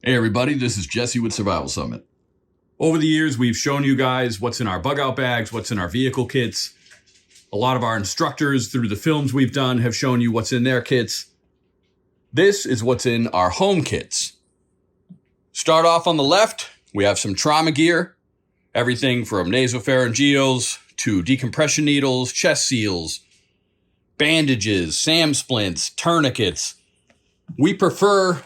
Hey everybody, this is Jesse with Survival Summit. Over the years, we've shown you guys what's in our bug out bags, what's in our vehicle kits. A lot of our instructors through the films we've done have shown you what's in their kits. This is what's in our home kits. Start off on the left, we have some trauma gear. Everything from nasopharyngeals to decompression needles, chest seals, bandages, SAM splints, tourniquets. We prefer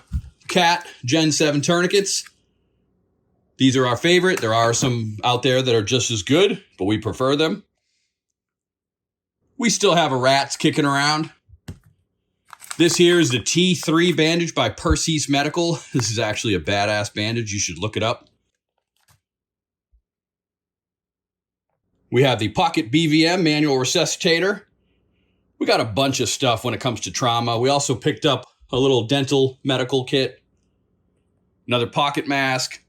CAT Gen 7 tourniquets. These are our favorite. There are some out there that are just as good, but we prefer them. We still have a RATS kicking around. This here is the T3 bandage by Perseus Medical. This is actually a badass bandage. You should look it up. We have the Pocket BVM manual resuscitator. We got a bunch of stuff when it comes to trauma. We also picked up a little dental medical kit. Another pocket mask.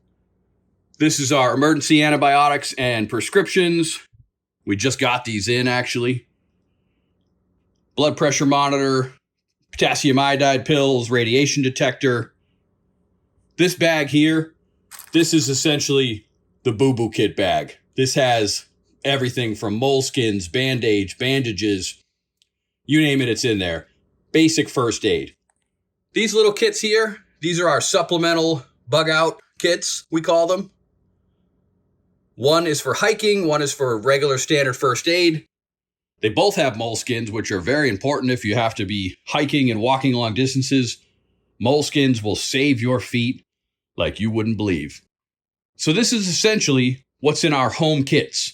This is our emergency antibiotics and prescriptions. We just got these in, actually. Blood pressure monitor, potassium iodide pills, radiation detector. This bag here, this is essentially the boo-boo kit bag. This has everything from moleskins, band-aids, bandages, you name it, it's in there. Basic first aid. These little kits here, these are our supplemental bug out kits, we call them. One is for hiking, one is for regular standard first aid. They both have moleskins, which are very important if you have to be hiking and walking long distances. Moleskins will save your feet like you wouldn't believe. So this is essentially what's in our home kits.